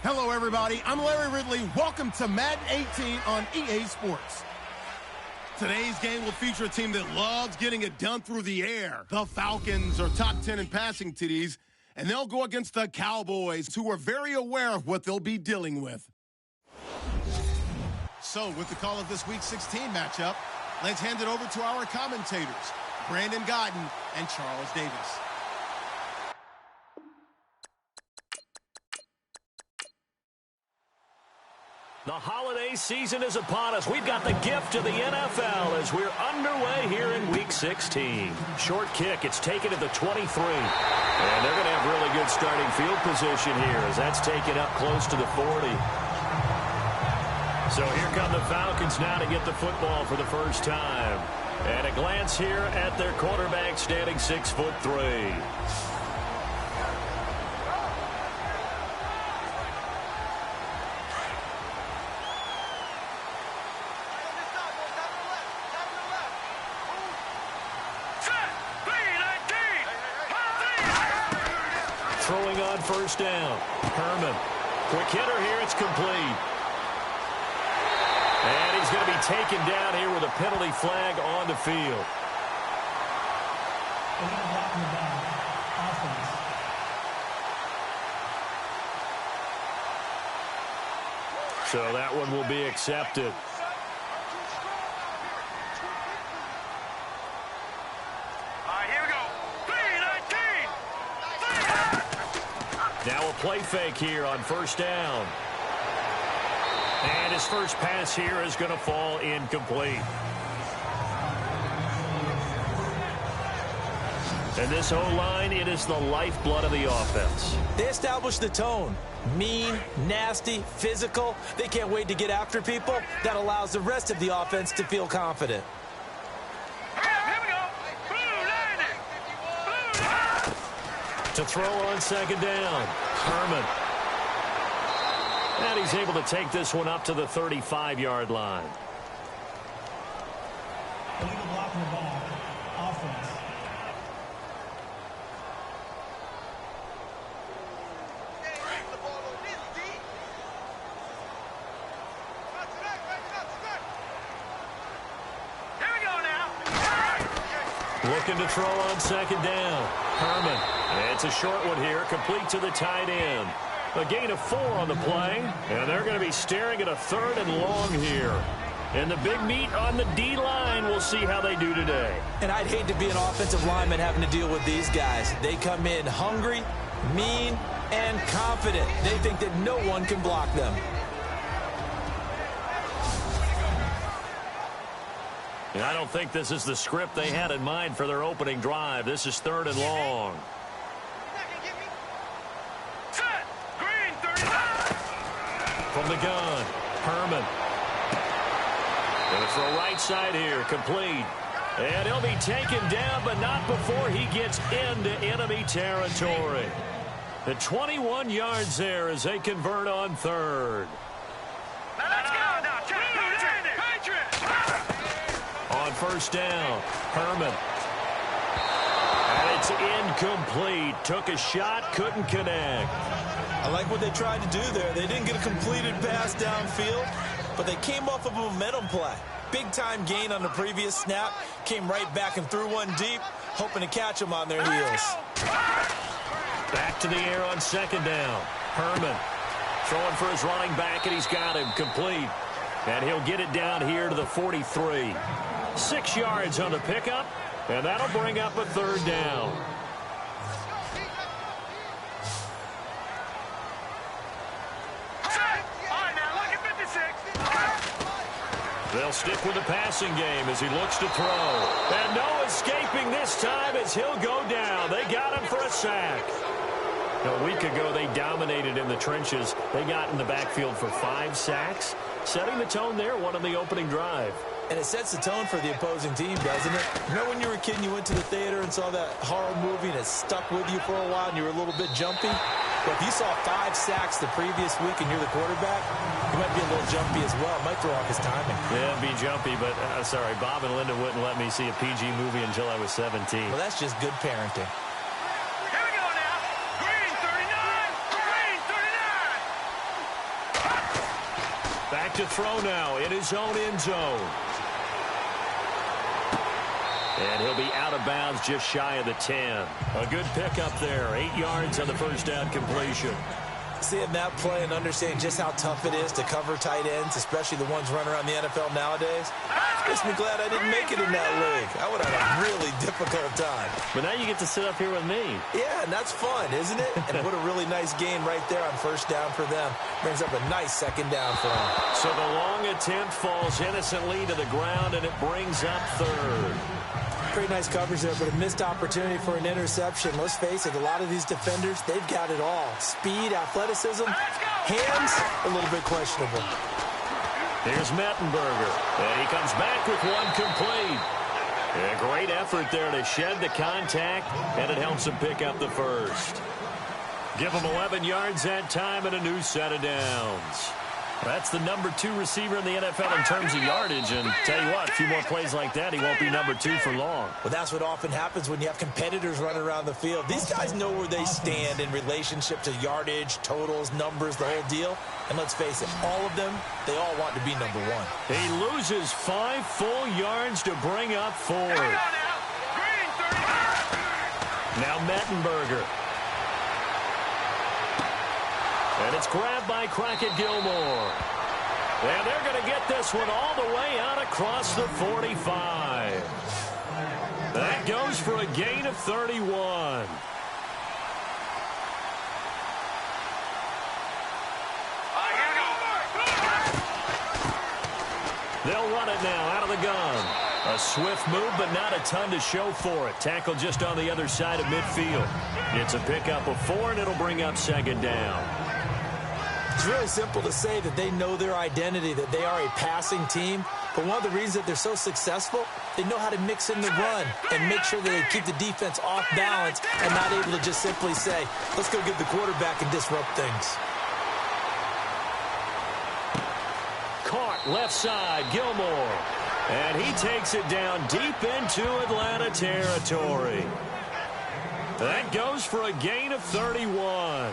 Hello, everybody. I'm Larry Ridley. Welcome to Madden 18 on EA Sports. Today's game will feature a team that loves getting it done through the air. The Falcons are top 10 in passing TDs, and they'll go against the Cowboys, who are very aware of what they'll be dealing with. So, with the call of this Week 16 matchup, let's hand it over to our commentators, Brandon Godden and Charles Davis. The holiday season is upon us. We've got the gift of the NFL as we're underway here in Week 16. Short kick. It's taken at the 23. And they're going to have really good starting field position here as that's taken up close to the 40. So here come the Falcons now to get the football for the first time. And a glance here at their quarterback standing 6'3". Throwing on first down. Herman. Quick hitter here. It's complete. And he's going to be taken down here with a penalty flag on the field. So that one will be accepted. Now a play fake here on first down. And his first pass here is going to fall incomplete. And this O-line, it is the lifeblood of the offense. They establish the tone. Mean, nasty, physical. They can't wait to get after people. That allows the rest of the offense to feel confident. To throw on second down, Herman. And he's able to take this one up to the 35-yard line. Illegal blocking the ball. Offense. Here we go now. Looking to throw on second down. Herman. It's a short one here, complete to the tight end. A gain of 4 on the play, and they're going to be staring at a 3rd and long here. And the big meat on the D-line, we'll see how they do today. And I'd hate to be an offensive lineman having to deal with these guys. They come in hungry, mean, and confident. They think that no one can block them. And I don't think this is the script they had in mind for their opening drive. This is 3rd and long. From the gun, Herman. Going to throw right side here, complete. And he'll be taken down, but not before he gets into enemy territory. The 21 yards there as they convert on 3rd. Let's go now, Patriots! On first down, Herman. And it's incomplete. Took a shot, couldn't connect. I like what they tried to do there. They didn't get a completed pass downfield, but they came off of a momentum play. Big-time gain on the previous snap. Came right back and threw one deep, hoping to catch them on their heels. Back to the air on second down. Herman throwing for his running back, and he's got him complete. And he'll get it down here to the 43. 6 yards on the pickup, and that'll bring up a third down. They'll stick with the passing game as he looks to throw. And no escaping this time as he'll go down. They got him for a sack. A week ago, they dominated in the trenches. They got in the backfield for 5 sacks, setting the tone there, one on the opening drive. And it sets the tone for the opposing team, doesn't it? You know when you were a kid and you went to the theater and saw that horror movie and it stuck with you for a while and you were a little bit jumpy? Well, if you saw 5 sacks the previous week and you're the quarterback, you might be a little jumpy as well. It might throw off his timing. Yeah, be jumpy, but sorry, Bob and Linda wouldn't let me see a PG movie until I was 17. Well, that's just good parenting. Here we go now. Green 39. Green 39. Back to throw now in his own end zone. And he'll be out of bounds just shy of the 10. A good pickup there. 8 yards on the first down completion. Seeing that play and understanding just how tough it is to cover tight ends, especially the ones running around the NFL nowadays, makes me glad I didn't make it in that league. I would have a really difficult time. But now you get to sit up here with me. Yeah, and that's fun, isn't it? And what a really nice gain right there on first down for them. Brings up a nice second down for them. So the long attempt falls innocently to the ground, and it brings up third. Pretty nice coverage there, but a missed opportunity for an interception. Let's face it, a lot of these defenders, they've got it all. Speed, athleticism, hands, a little bit questionable. Here's Mettenberger, and he comes back with one complete. A great effort there to shed the contact, and it helps him pick up the first. Give him 11 yards that time and a new set of downs. That's the number 2 receiver in the NFL in terms of yardage, and tell you what, a few more plays like that, he won't be number 2 for long. Well, that's what often happens when you have competitors running around the field. These guys know where they stand in relationship to yardage, totals, numbers, the whole deal. And let's face it, all of them, they all want to be number 1. He loses 5 full yards to bring up 4. Now Mettenberger. And it's grabbed by Crockett Gilmore. And they're going to get this one all the way out across the 45. That goes for a gain of 31. They'll run it now out of the gun. A swift move, but not a ton to show for it. Tackle just on the other side of midfield. It's a pickup of 4, and it'll bring up second down. It's really simple to say that they know their identity, that they are a passing team. But one of the reasons that they're so successful, they know how to mix in the run and make sure that they keep the defense off balance and not able to just simply say, let's go get the quarterback and disrupt things. Caught left side, Gilmore. And he takes it down deep into Atlanta territory. That goes for a gain of 31.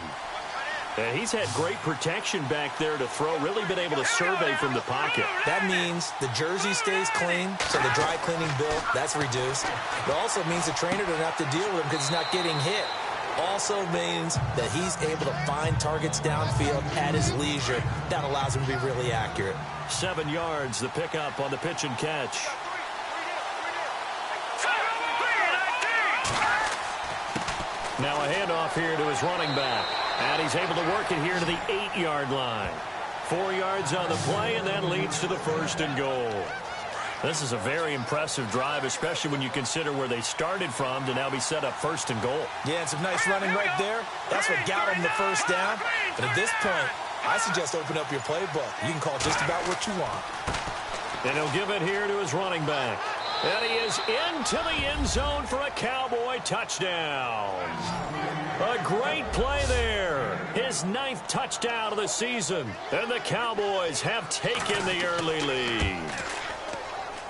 And he's had great protection back there to throw, really been able to survey from the pocket. That means the jersey stays clean, so the dry cleaning bill, that's reduced. It also means the trainer doesn't have to deal with him because he's not getting hit. Also means that he's able to find targets downfield at his leisure. That allows him to be really accurate. 7 yards, the pickup on the pitch and catch. Now a handoff here to his running back. And he's able to work it here to the 8-yard line. 4 yards on the play, and that leads to the first and goal. This is a very impressive drive, especially when you consider where they started from to now be set up first and goal. Yeah, and some nice running right there. That's what got him the first down. But at this point, I suggest open up your playbook. You can call just about what you want. And he'll give it here to his running back. And he is into the end zone for a Cowboy touchdown. A great play there. His 9th touchdown of the season. And the Cowboys have taken the early lead.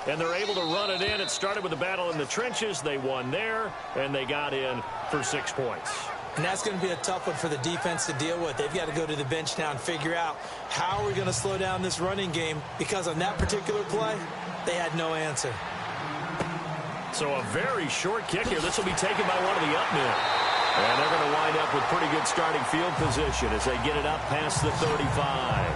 And they're able to run it in. It started with a battle in the trenches. They won there, and they got in for 6 points. And that's going to be a tough one for the defense to deal with. They've got to go to the bench now and figure out how are we going to slow down this running game, because on that particular play, they had no answer. So a very short kick here. This will be taken by one of the up men. And they're going to wind up with pretty good starting field position as they get it up past the 35.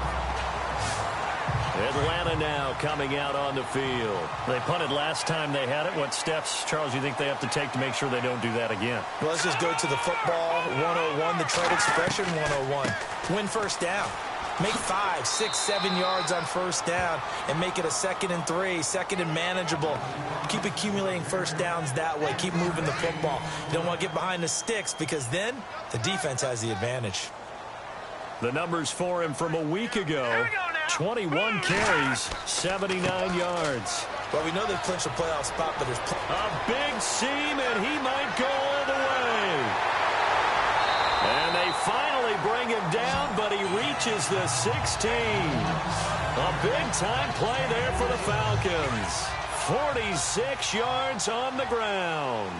Atlanta now coming out on the field. They punted last time they had it. What steps, Charles, you think they have to take to make sure they don't do that again? Well, let's just go to the football 101, the trade expression 101. Win first down. Make 5, 6, 7 yards on first down and make it a 2nd and 3, 2nd and manageable. Keep accumulating first downs that way. Keep moving the football. You don't want to get behind the sticks, because then the defense has the advantage. The numbers for him from a week ago: 21 carries, 79 yards. Well, we know they've clinched a playoff spot, but there's a big seam, and he might go all the way. And they finally bring him down, but he reaches the 16. A big-time play there for the Falcons. 46 yards on the ground.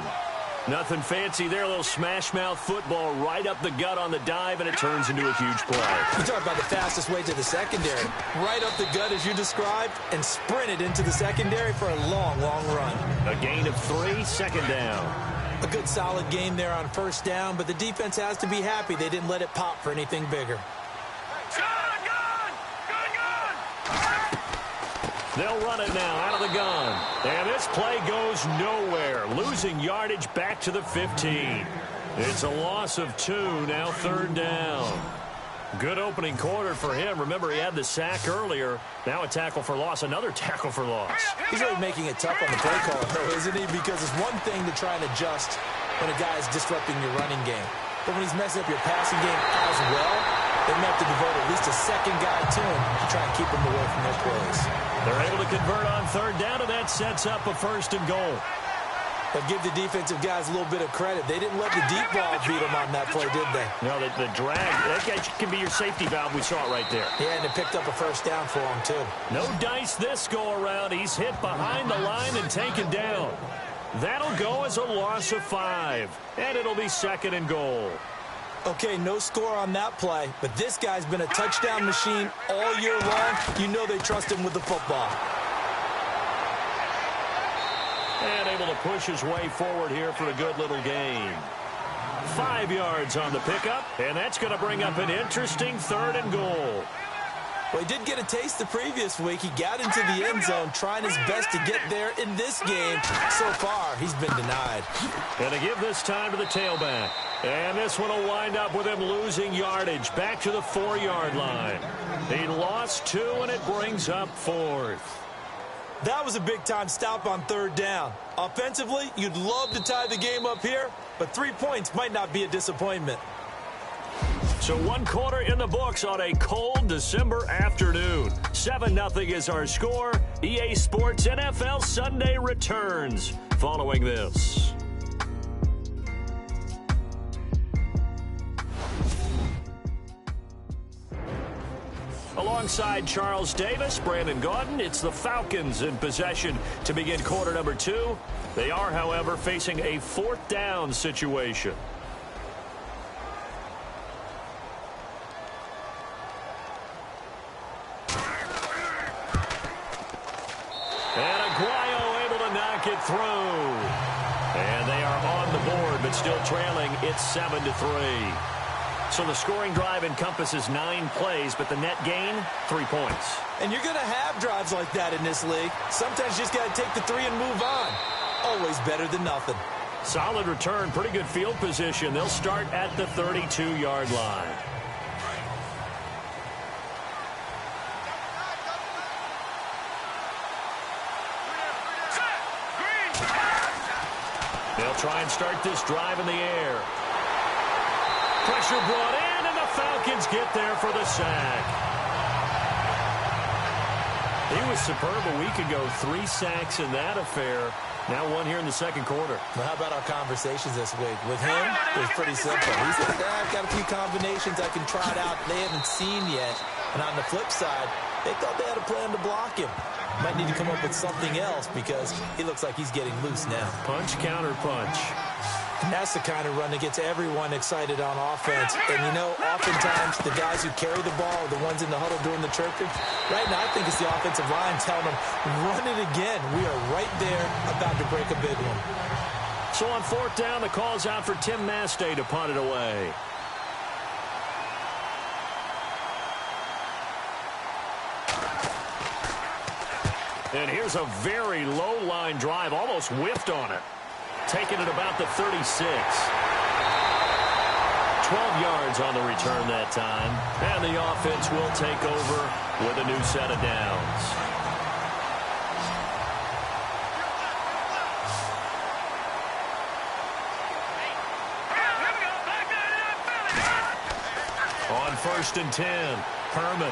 Nothing fancy there. A little smash-mouth football right up the gut on the dive, and it turns into a huge play. You talk about the fastest way to the secondary. Right up the gut, as you described, and sprinted into the secondary for a long, long run. A gain of 3, 2nd down. A good, solid game there on first down, but the defense has to be happy they didn't let it pop for anything bigger. They'll run it now out of the gun. And this play goes nowhere. Losing yardage back to the 15. It's a loss of 2, now 3rd down. Good opening quarter for him. Remember, he had the sack earlier. Now a tackle for loss, another tackle for loss. He's really making it tough on the play caller, though, isn't he? Because it's one thing to try and adjust when a guy is disrupting your running game. But when he's messing up your passing game as well, they may have to devote at least a second guy to him to try and keep him away from those plays. They're able to convert on 3rd down, and that sets up a 1st and goal. But give the defensive guys a little bit of credit. They didn't let the deep ball beat them on that play, did they? No, the drag, that guy can be your safety valve. We saw it right there. Yeah, and it picked up a 1st down for him, too. No dice this go-around. He's hit behind the line and taken down. That'll go as a loss of 5, and it'll be 2nd and goal. Okay, no score on that play, but this guy's been a touchdown machine all year long. You know they trust him with the football. And able to push his way forward here for a good little gain. 5 yards on the pickup, and that's going to bring up an interesting 3rd and goal. Well, he did get a taste the previous week. He got into the end zone trying his best to get there in this game. So far, he's been denied. And to give this time to the tailback. And this one will wind up with him losing yardage back to the 4-yard line. He lost 2, and it brings up 4th. That was a big-time stop on 3rd down. Offensively, you'd love to tie the game up here, but 3 points might not be a disappointment. So 1 quarter in the books on a cold December afternoon. 7-0 is our score. EA Sports NFL Sunday returns following this. Alongside Charles Davis, Brandon Gaudin, it's the Falcons in possession to begin quarter number 2. They are, however, facing a 4th down situation. And Aguayo able to knock it through. And they are on the board, but still trailing. It's 7-3. So the scoring drive encompasses 9 plays, but the net gain, 3 points. And you're going to have drives like that in this league. Sometimes you just got to take the 3 and move on. Always better than nothing. Solid return, pretty good field position. They'll start at the 32-yard line. They'll try and start this drive in the air. Pressure brought in, and the Falcons get there for the sack. He was superb a week ago. 3 sacks in that affair. Now 1 here in the 2nd quarter. Well, how about our conversations this week? With him, it was pretty simple. He said, I've got a few combinations I can try it out they haven't seen yet. And on the flip side, they thought they had a plan to block him. Might need to come up with something else because he looks like he's getting loose now. Punch, counter punch. And that's the kind of run that gets everyone excited on offense. And, you know, oftentimes the guys who carry the ball are the ones in the huddle doing the chirping. Right now, I think it's the offensive line telling them, run it again. We are right there about to break a big one. So on fourth down, the call's out for Tim Mastay to punt it away. And here's a very low-line drive, almost whiffed on it. Taking it about the 36. 12 yards on the return that time. And the offense will take over with a new set of downs. On 1st and 10, Herman.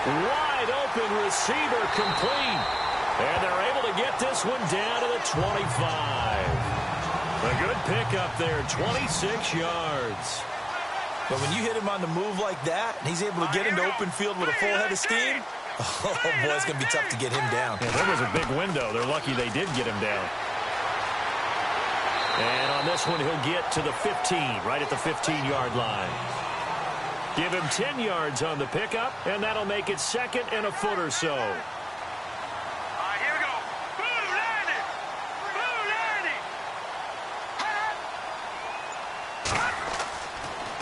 Wide open receiver complete. And they're able to get this one down to the 25. A good pickup there, 26 yards. But when you hit him on the move like that, and he's able to get into open field with a full head of steam, oh, boy, it's going to be tough to get him down. Yeah, there was a big window. They're lucky they did get him down. And on this one, he'll get to the 15, right at the 15-yard line. Give him 10 yards on the pickup, and that'll make it 2nd and a foot or so. Here we go. Blue landing. Blue landing.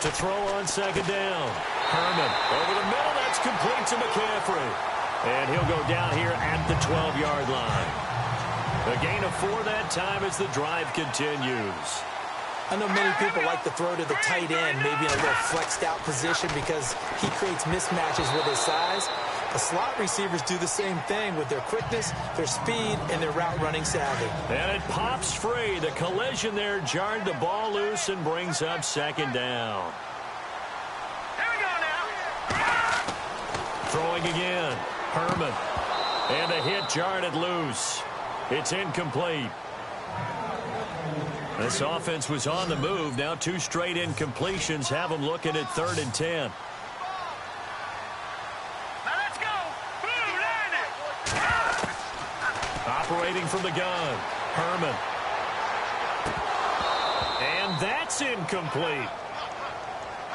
To throw on 2nd down. Herman over the middle. That's complete to McCaffrey. And he'll go down here at the 12-yard line. A gain of 4 that time as the drive continues. I know many people like to throw to the tight end, maybe in a little flexed out position because he creates mismatches with his size. The slot receivers do the same thing with their quickness, their speed, and their route running savvy. And it pops free. The collision there jarred the ball loose and brings up 2nd down. Here we go now. Throwing again. Herman. And the hit jarred it loose. It's incomplete. This offense was on the move. Now 2 straight incompletions have them looking at 3rd and 10. Now let's go. Blue landing. Operating from the gun. Herman. And that's incomplete.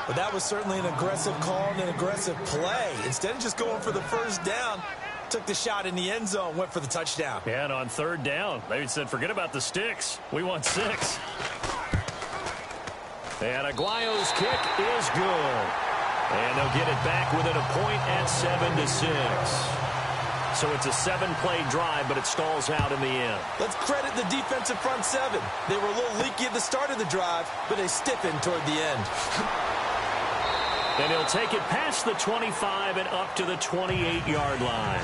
But that was certainly an aggressive call and an aggressive play. Instead of just going for the first down, took the shot in the end zone, went for the touchdown. And on 3rd down, they said, forget about the sticks. We want 6. And Aguayo's kick is good. And they'll get it back within a point at 7-6. So it's a 7-play drive, but it stalls out in the end. Let's credit the defensive front 7. They were a little leaky at the start of the drive, but they stiffened toward the end. And he'll take it past the 25 and up to the 28-yard line.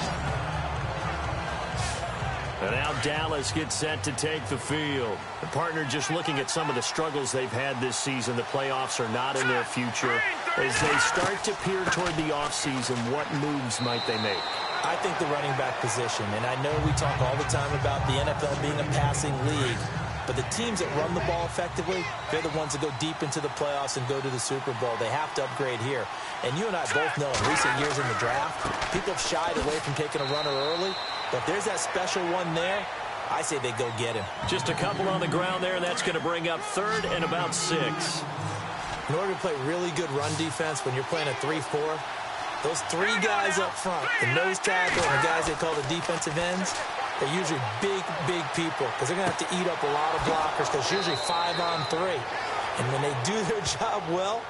And now Dallas gets set to take the field. The partner just looking at some of the struggles they've had this season. The playoffs are not in their future. As they start to peer toward the offseason, what moves might they make? I think the running back position, and I know we talk all the time about the NFL being a passing league, but the teams that run the ball effectively, they're the ones that go deep into the playoffs and go to the Super Bowl. They have to upgrade here. And you and I both know in recent years in the draft, people have shied away from taking a runner early. But if there's that special one there, I say they go get him. Just a couple on the ground there, and that's going to bring up 3rd and about 6. In order to play really good run defense when you're playing a 3-4, those 3 guys up front, the nose tackle and the guys they call the defensive ends, they're usually big, big people because they're going to have to eat up a lot of blockers because usually 5-on-3. And when they do their job well,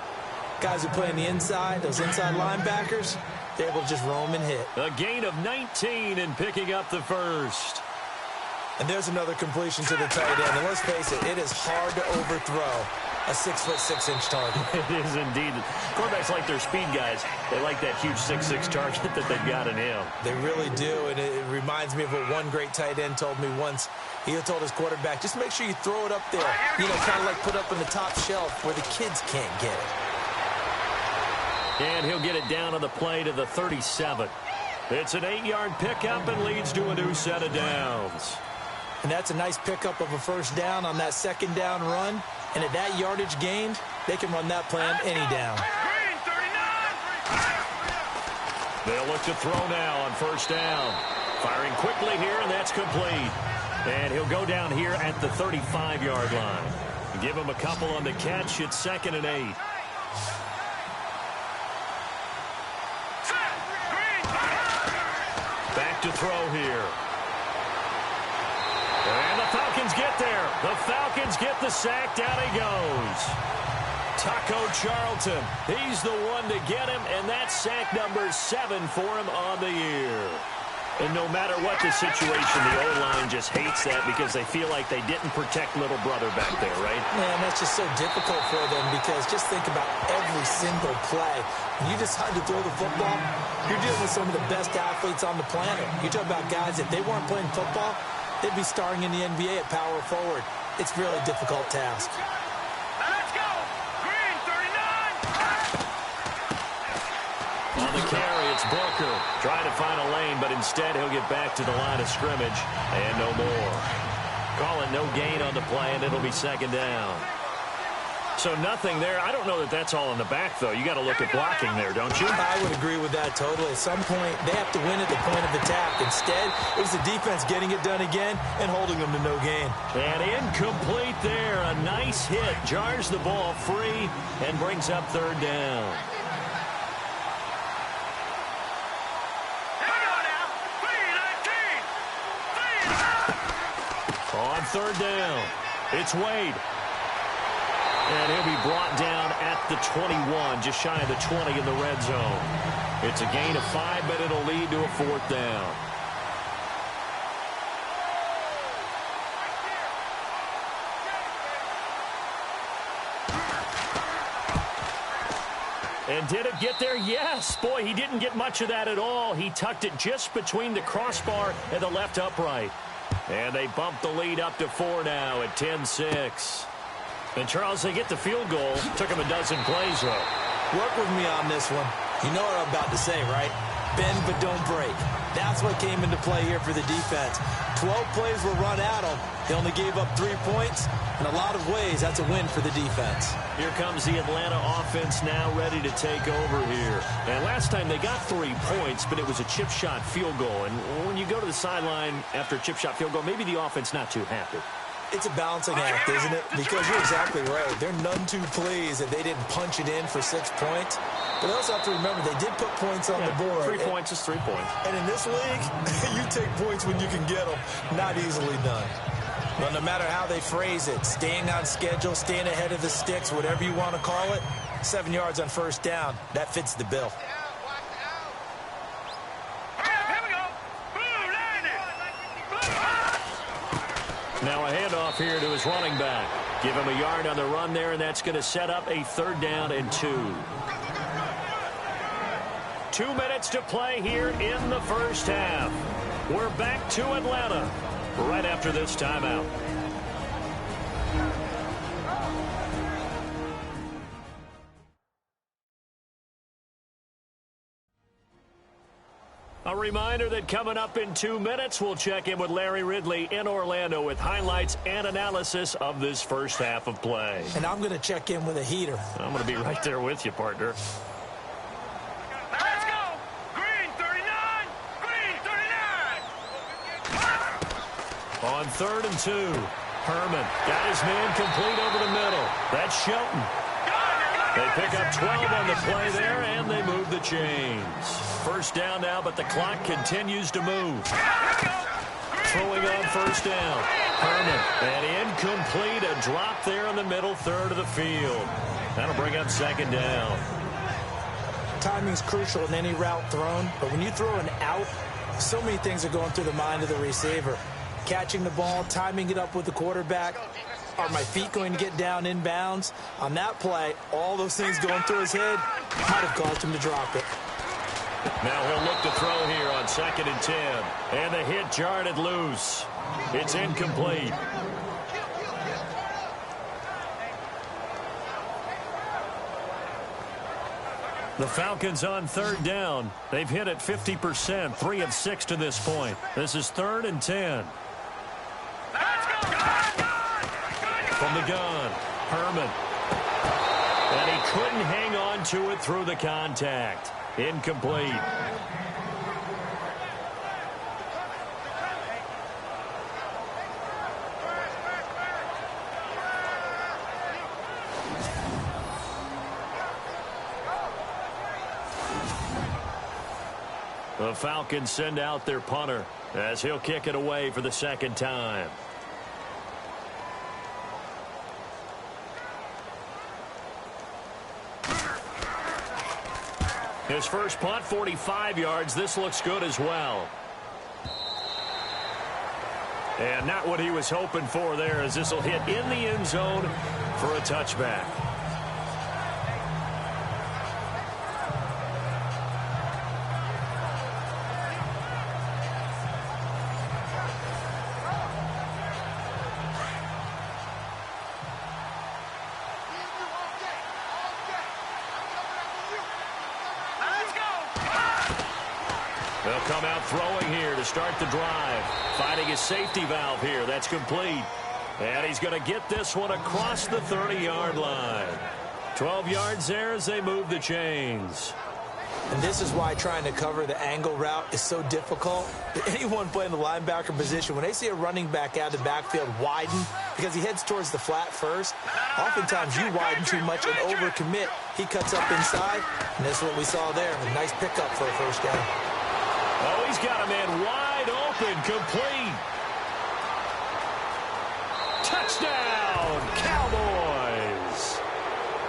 guys who play on the inside, those inside linebackers, they're able to just roam and hit. A gain of 19 and picking up the first. And there's another completion to the tight end. And let's face it, it is hard to overthrow a 6'6" target. It is indeed. Quarterbacks like their speed guys. They like that huge 6'6" target that they've got in him. They really do, and it reminds me of what one great tight end told me once. He told his quarterback, just make sure you throw it up there, you know, kind of like put up in the top shelf where the kids can't get it. And he'll get it down on the play to the 37. It's an 8-yard pickup and leads to a new set of downs. And that's a nice pickup of a first down on that 2nd down run. And at that yardage gained, they can run that play on any down. They'll look to throw now on 1st down. Firing quickly here, and that's complete. And he'll go down here at the 35-yard line. Give him a couple on the catch. It's 2nd and 8. Back to throw here. And the Falcons get there. The Falcons get the sack. Down he goes. Taco Charlton. He's the one to get him, and that's sack number 7 for him on the year. And no matter what the situation, the O-line just hates that because they feel like they didn't protect little brother back there, right? Man, that's just so difficult for them because just think about every single play. When you decide to throw the football, you're dealing with some of the best athletes on the planet. You talk about guys, if they weren't playing football, they'd be starring in the NBA at power forward. It's a really difficult task. Let's go! Green, 39! On the carry, it's Booker. Trying to find a lane, but instead he'll get back to the line of scrimmage. And no more. Call it no gain on the play, and it'll be 2nd down. So nothing there. I don't know that that's all in the back, though. You got to look at blocking there, don't you? I would agree with that totally. At some point, they have to win at the point of attack. Instead, it was the defense getting it done again and holding them to no gain. And incomplete there. A nice hit. Jars the ball free and brings up 3rd down. On 3rd down, it's Wade. And he'll be brought down at the 21, just shy of the 20 in the red zone. It's a gain of 5, but it'll lead to a 4th down. And did it get there? Yes. Boy, he didn't get much of that at all. He tucked it just between the crossbar and the left upright. And they bump the lead up to 4 now at 10-6. And, Charles, they get the field goal. Took him a dozen plays, though. Work with me on this one. You know what I'm about to say, right? Bend but don't break. That's what came into play here for the defense. 12 plays were run at them. They only gave up 3 points. In a lot of ways, that's a win for the defense. Here comes the Atlanta offense now ready to take over here. And last time they got 3 points, but it was a chip shot field goal. And when you go to the sideline after a chip shot field goal, maybe the offense not too happy. It's a balancing act, isn't it? Because you're exactly right. They're none too pleased that they didn't punch it in for 6 points. But they also have to remember they did put points on the board. 3 points is 3 points. And in this league, you take points when you can get them. Not easily done. But no matter how they phrase it, staying on schedule, staying ahead of the sticks, whatever you want to call it, 7 yards on 1st down, that fits the bill. Now a handoff here to his running back. Give him a yard on the run there, and that's going to set up a 3rd down and 2. 2 minutes to play here in the 1st half. We're back to Atlanta right after this timeout. A reminder that coming up in 2 minutes, we'll check in with Larry Ridley in Orlando with highlights and analysis of this 1st half of play. And I'm going to check in with a heater. I'm going to be right there with you, partner. Let's go! Green, 39! Green, 39! On 3rd and 2, Herman got his man complete over the middle. That's Shelton. They pick up 12 on the play there, and they move the chains. 1st down now, but the clock continues to move. Throwing on 1st down. Herman, and incomplete. A drop there in the middle 3rd of the field. That'll bring up 2nd down. Timing's crucial in any route thrown, but when you throw an out, so many things are going through the mind of the receiver. Catching the ball, timing it up with the quarterback. Are my feet going to get down inbounds? On that play, all those things going through his head might have caused him to drop it. Now he'll look to throw here on 2nd and 10. And the hit jarred it loose. It's incomplete. The Falcons on 3rd down. They've hit it 50%, 3 of 6 to this point. This is 3rd and 10. From the gun, Herman. And he couldn't hang on to it through the contact. Incomplete. The Falcons send out their punter as he'll kick it away for the second time. His first punt, 45 yards. This looks good as well. And not what he was hoping for there, as this will hit in the end zone for a touchback. They'll come out throwing here to start the drive. Finding his safety valve here. That's complete. And he's going to get this one across the 30-yard line. 12 yards there as they move the chains. And this is why trying to cover the angle route is so difficult. Anyone playing the linebacker position, when they see a running back out of the backfield widen because he heads towards the flat first, oftentimes you widen too much and overcommit. He cuts up inside, and that's what we saw there. A nice pickup for a first down. Oh, he's got a man wide open, complete. Touchdown, Cowboys.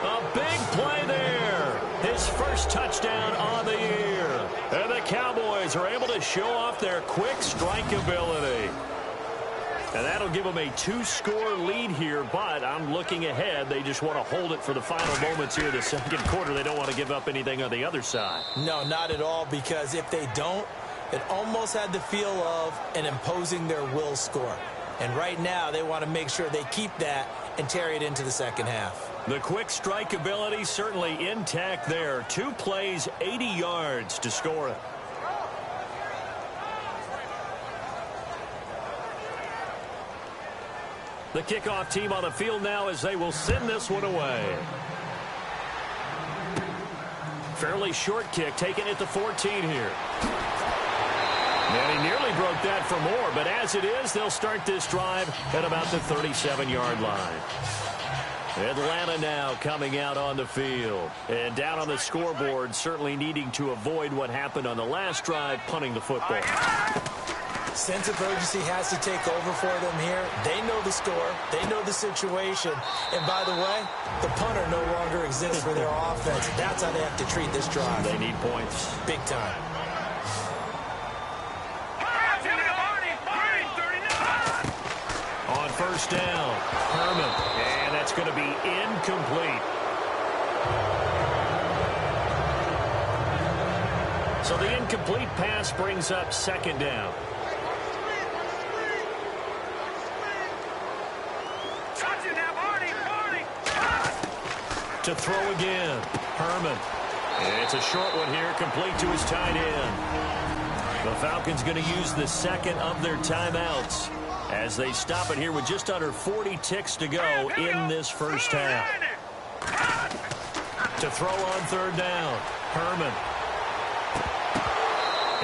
A big play there. His first touchdown on the year. And the Cowboys are able to show off their quick strike ability. And that'll give them a 2-score lead here, but I'm looking ahead. They just want to hold it for the final moments here in the second quarter. They don't want to give up anything on the other side. No, not at all, because if they don't, it almost had the feel of an imposing their will score. And right now, they want to make sure they keep that and carry it into the second half. The quick strike ability certainly intact there. 2 plays, 80 yards to score it. The kickoff team on the field now as they will send this one away. Fairly short kick, taken at the 14 here. And he nearly broke that for more, but as it is, they'll start this drive at about the 37-yard line. Atlanta now coming out on the field. And down on the scoreboard, certainly needing to avoid what happened on the last drive, punting the football. Sense of urgency has to take over for them here. They know the score. They know the situation. And by the way, the punter no longer exists for their offense. That's how they have to treat this drive. They need points. Big time. On first down, Herman. And that's going to be incomplete. So the incomplete pass brings up second down. To throw again, Herman. It's a short one here, complete to his tight end. The Falcons going to use the second of their timeouts as they stop it here with just under 40 ticks to go in this first half. To throw on third down, Herman.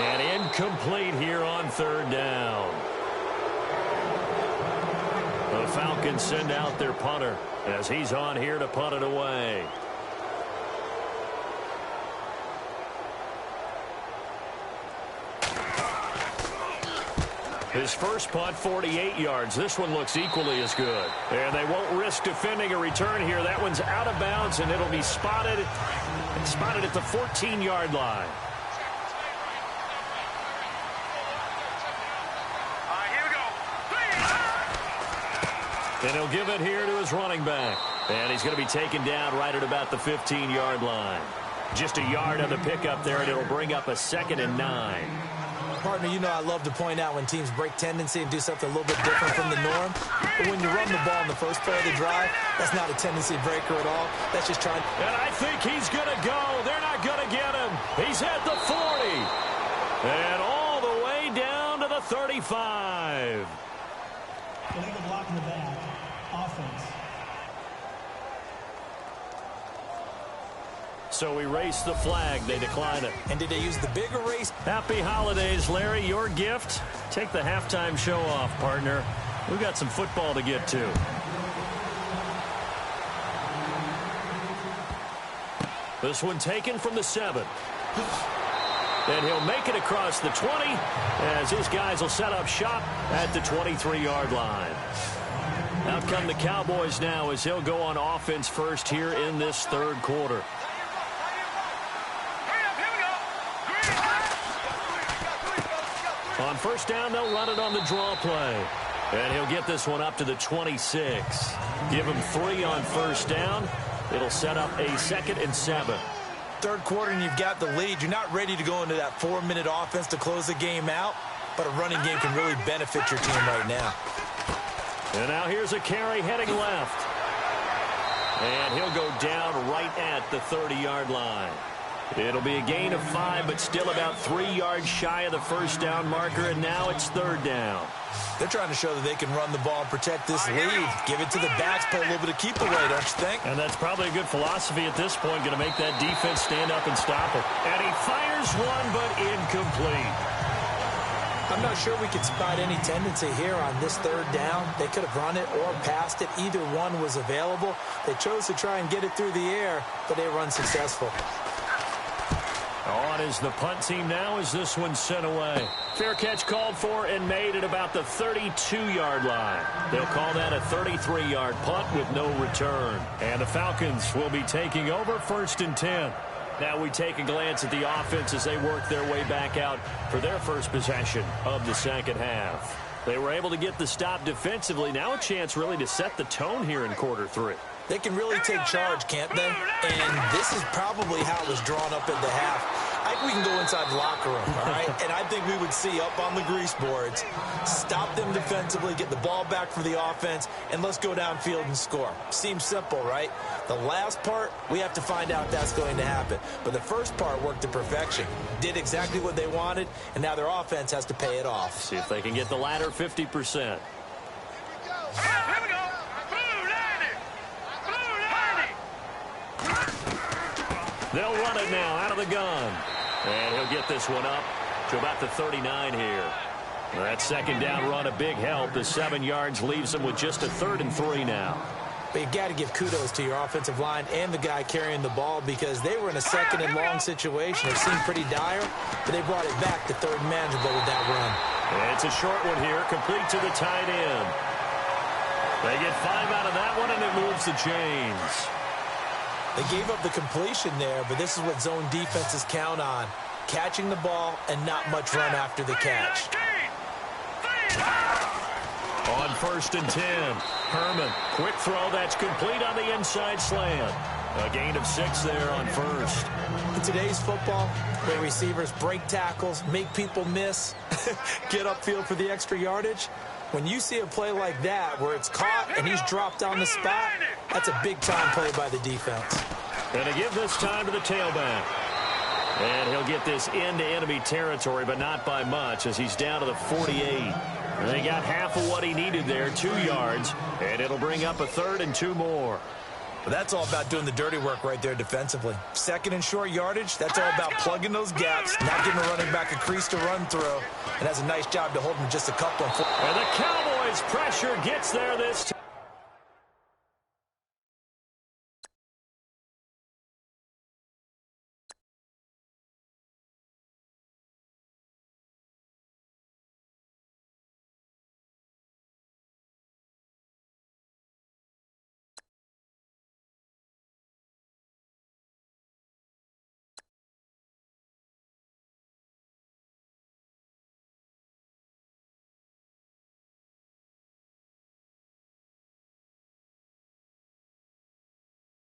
And incomplete here on third down. The Falcons send out their punter as he's on here to punt it away. His first punt, 48 yards. This one looks equally as good. And they won't risk defending a return here. That one's out of bounds, and it'll be spotted at the 14-yard line. And he'll give it here to his running back. And he's going to be taken down right at about the 15-yard line. Just a yard on the pickup there, and it'll bring up a 2nd and 9. Partner, you know I love to point out when teams break tendency and do something a little bit different from the norm. But when you run the ball in the first play of the drive, that's not a tendency breaker at all. That's just trying. And I think he's going to go. They're not going to get him. He's at the 40. And all the way down to the 35. Illegal block in the back. Offense. So we race the flag. They decline it. And did they use the big erase? Happy holidays, Larry. Your gift. Take the halftime show off, partner. We've got some football to get to. This one taken from the 7. And he'll make it across the 20 as his guys will set up shop at the 23-yard line. Out come the Cowboys now as he'll go on offense first here in this third quarter. On first down, they'll run it on the draw play. And he'll get this one up to the 26. Give him 3 on first down. It'll set up a 2nd and 7. Third quarter and you've got the lead. You're not ready to go into that 4-minute offense to close the game out, but a running game can really benefit your team right now. And now here's a carry heading left. And he'll go down right at the 30-yard line. It'll be a gain of 5, but still about 3 yards shy of the first down marker, and now it's third down. They're trying to show that they can run the ball and protect this lead. Give it to the backs, play a little bit of keep away, don't you think? And that's probably a good philosophy at this point, going to make that defense stand up and stop it. And he fires one, but incomplete. I'm not sure we could spot any tendency here on this third down. They could have run it or passed it. Either one was available. They chose to try and get it through the air, but they were unsuccessful. On is the punt team now as this one's sent away. Fair catch called for and made at about the 32-yard line. They'll call that a 33-yard punt with no return. And the Falcons will be taking over 1st and 10. Now we take a glance at the offense as they work their way back out for their first possession of the second half. They were able to get the stop defensively. Now a chance really to set the tone here in quarter 3. They can really take charge, can't they? And this is probably how it was drawn up in the half. I think we can go inside the locker room, all right? And I think we would see up on the grease boards, stop them defensively, get the ball back for the offense, and let's go downfield and score. Seems simple, right? The last part, we have to find out if that's going to happen. But the first part worked to perfection. Did exactly what they wanted, and now their offense has to pay it off. See if they can get the latter 50%. Here we go. They'll run it now out of the gun. And he'll get this one up to about the 39 here. That second down run a big help. The 7 yards leaves them with just a 3rd and 3 now. But you got to give kudos to your offensive line and the guy carrying the ball because they were in a 2nd and long situation. It seemed pretty dire, but they brought it back to 3rd and manageable with that run. And it's a short one here, complete to the tight end. They get 5 out of that one, and it moves the chains. They gave up the completion there, but this is what zone defenses count on. Catching the ball and not much run after the catch. On 1st and 10, Herman, quick throw that's complete on the inside slant. A gain of 6 there on first. In today's football, where receivers break tackles, make people miss, get upfield for the extra yardage, when you see a play like that where it's caught and he's dropped on the spot, that's a big-time play by the defense. And to give this time to the tailback. And he'll get this into enemy territory, but not by much as he's down to the 48. And they got half of what he needed there, 2 yards, and it'll bring up a 3rd and 2 more. But that's all about doing the dirty work right there defensively. 2nd and short yardage, that's all about plugging those gaps, not giving a running back a crease to run through, and has a nice job to hold him just a couple. And the Cowboys pressure gets there this time.